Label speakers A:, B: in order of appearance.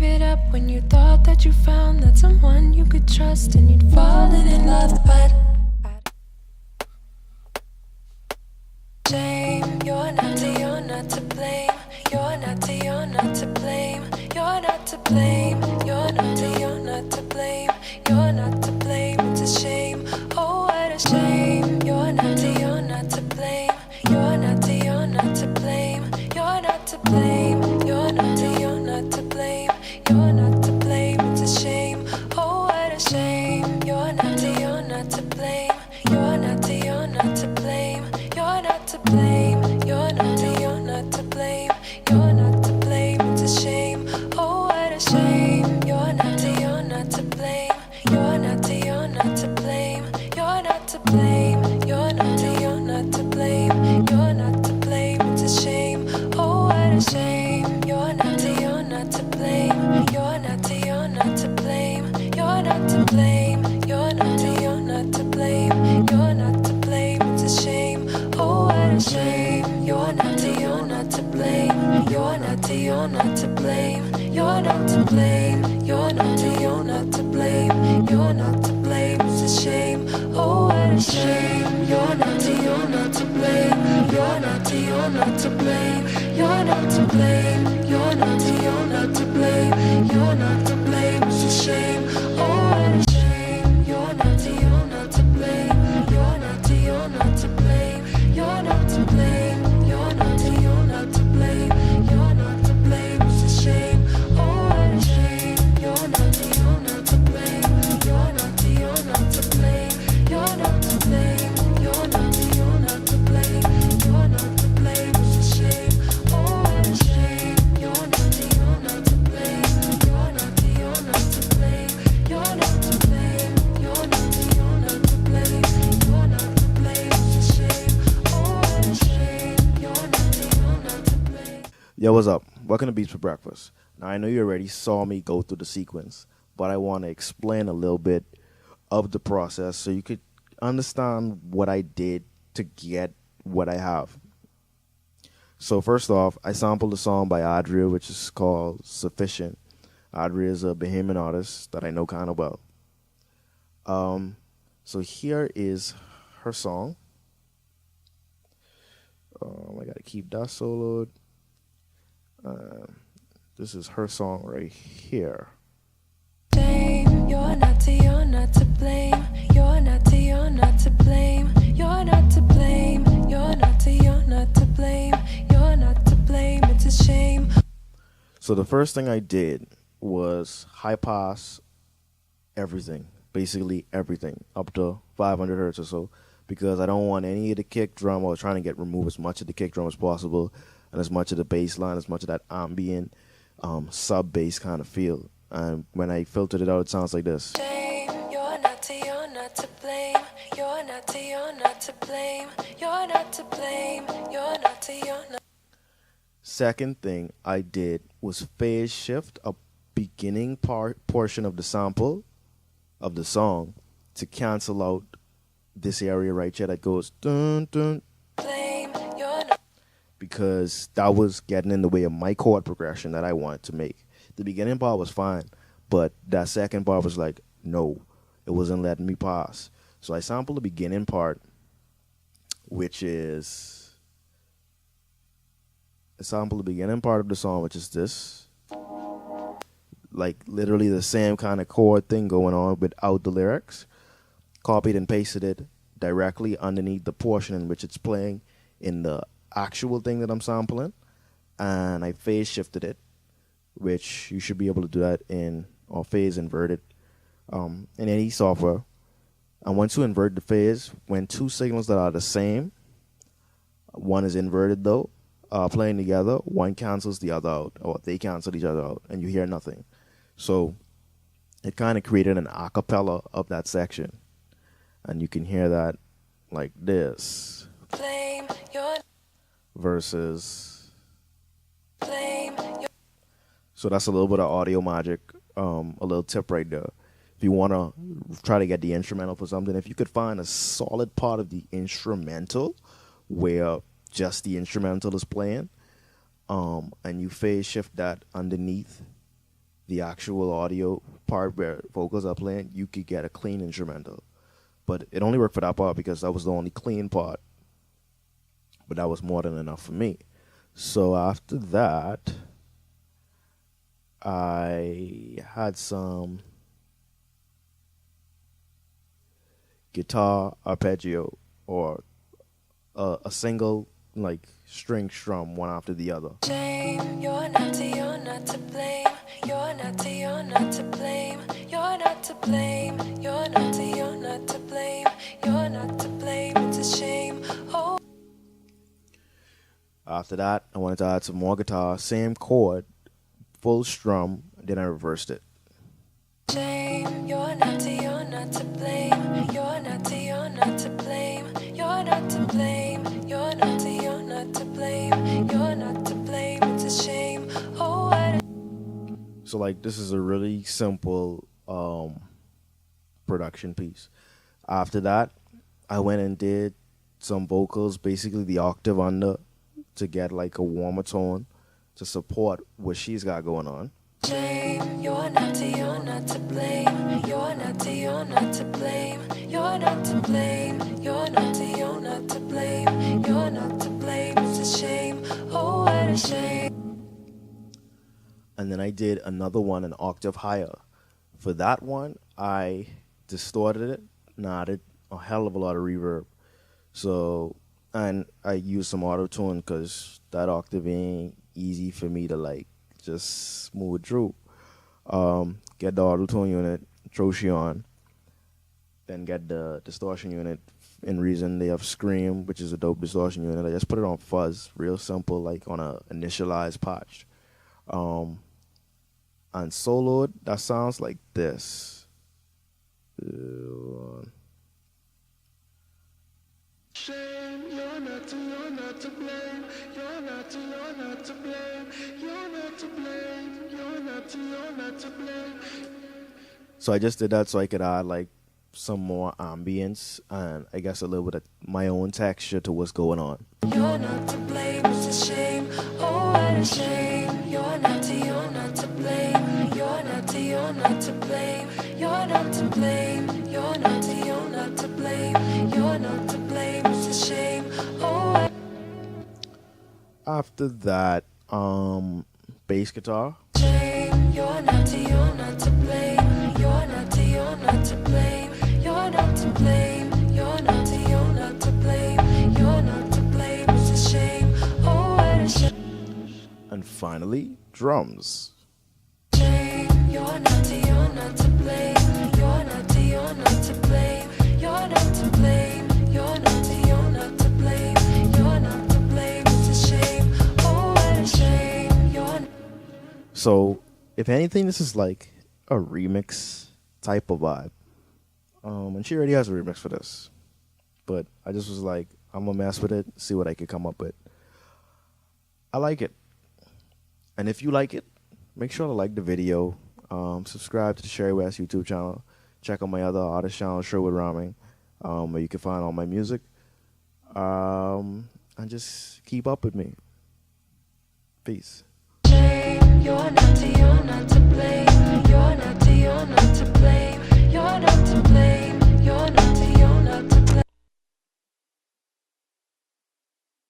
A: it up when you thought that you found that someone you could trust and you'd fallen in love, but shame, you're not to blame. You're not to blame. You're not to blame. You're not to blame. You're not to blame. It's a shame. Oh, what a shame. You're not to blame. You're not to blame. You're not to blame. You're not to blame. You're not to blame. It's a shame. Oh, what a shame. You're not to blame. You're not to blame. You're not to blame. You're not to blame. You're not to blame. It's a shame. Oh, what a shame. You're not to blame. You're not to blame. You're not to blame. You're not to blame. You're not to blame. It's a shame. Oh, what a shame. You're not to blame. You're not to blame. You're not to blame. You're not to blame. You're not to blame. It's a shame. Oh, what a shame. You're not to blame. You're not to blame. You're not to blame. You're not to blame. You're not to blame. It's a shame. Oh, what a shame. You're not to blame. You're not to blame. You're not to blame. You're not to blame. You're not to blame. It's a shame. Oh, what a shame. You're not to blame. You're not to blame. You're not to blame. You're not to blame. You're not to blame. It's a shame. Oh, what a shame. You're not to blame. You're not to blame. You're not to blame. You're not to blame. You're not to blame. It's a shame. Oh, what a shame. You're not to blame. You're not to blame. You're not to blame. You're not to blame. You're not to blame. It's a shame. Oh, what a shame. You're not to blame.
B: Yo, what's up? Welcome to Beats for Breakfast. Now, I know you already saw me go through the sequence, but I want to explain a little bit of the process so you could understand what I did to get what I have. So first off, I sampled a song by Adria, which is called Sufficient. Adria is a Bahamian artist that I know kind of well. So here is her song. I got to keep that soloed. This is her song right here.
A: Shame, you're not to blame. You're not to blame. You're not to blame. You're not to blame. You're not to blame. It's a shame.
B: So the first thing I did was high pass everything, basically everything, up to 500 hertz or so, because I don't want any of the kick drum. I was trying to remove as much of the kick drum as possible, and as much of the bass line, as much of that ambient sub bass kind of feel. And when I filtered it out, it sounds like this.
A: Shame, you're not to blame. You're not to blame. You're not to blame. You're not.
B: Second thing I did was phase shift a beginning portion of the sample of the song to cancel out this area right here that goes dun dun.
A: Blame, you're not.
B: Because that was getting in the way of my chord progression that I wanted to make. The beginning part was fine, but that second part was like, no, it wasn't letting me pass. So I sampled the beginning part, which is I sampled the beginning part of the song, which is this. Like literally the same kind of chord thing going on without the lyrics. Copied and pasted it directly underneath the portion in which it's playing in the actual thing that I'm sampling. And I phase shifted it, which you should be able to do that or phase inverted in any software. And once you invert the phase, when two signals that are the same, one is inverted though, playing together, one cancels the other out, or they cancel each other out, and you hear nothing. So it kind of created an a cappella of that section. And you can hear that like this.
A: Blame, you're
B: Versus.
A: blame.
B: So that's a little bit of audio magic, a little tip right there. If you want to try to get the instrumental for something, if you could find a solid part of the instrumental where just the instrumental is playing, and you phase shift that underneath the actual audio part where vocals are playing, you could get a clean instrumental. But it only worked for that part because that was the only clean part. But that was more than enough for me. So after that, I had some guitar arpeggio, or a single like string strum one after the other.
A: Shame, you're not to blame. You're not to blame. You're not to blame. You're not to blame. You're not to blame. It's a shame. Oh.
B: After that, I wanted to add some more guitar, same chord, full strum, then I reversed it.
A: Shame, you're not to blame. You're not to blame. You're not to blame. You're not to blame. You're not to blame. It's a shame. Oh, what a
B: So like this is a really simple production piece. After that, I went and did some vocals, basically the octave under, to get like a warmer tone to support what she's got going on.
A: shame. You're not to blame. You're not to blame. You're not to blame. You're not to blame. You're not to blame. It's a shame. Oh, what a shame.
B: And then I did another one an octave higher. For that one, I distorted it and added a hell of a lot of reverb. So, and I used some auto tune because that octave ain't easy for me to like just smooth through. Get the auto tune unit, throw she on, then get the distortion unit. In Reason, they have Scream, which is a dope distortion unit. I just put it on fuzz, real simple, like on a initialized patch. And soloed, that sounds like this.
C: Shame, you're not to blame. You're not to blame. You're not to blame. You're not to blame.
B: So I just did that so I could add like some more ambience and I guess a little bit of my own texture to what's going on.
A: You're not to blame, it's a shame. Oh, what a shame. You're not to blame. You're not to blame. You're not to blame. You're not to blame. You're not to blame, it's a shame. Oh, what
B: After that, bass guitar.
A: a shame. You're not to blame. You're not to blame. You're not to blame. You're not to blame. You're not to blame, it's a shame. Oh, what a shame.
B: And finally, drums.
A: You're not to blame. You're not to blame. You're not to blame. You're not to blame. You're not to blame. It's a shame. Oh, what a shame. You're
B: So, if anything, this is like a remix type of vibe. And she already has a remix for this. But I just was like, I'm gonna mess with it, see what I could come up with. I like it. And if you like it, make sure to like the video. Subscribe to the Sherry West YouTube channel. Check out my other artist channel, Sherwood Ramming, where you can find all my music. And just keep up with me. Peace.
A: shame. You're not to blame. You're not to blame. You're not to blame. You're not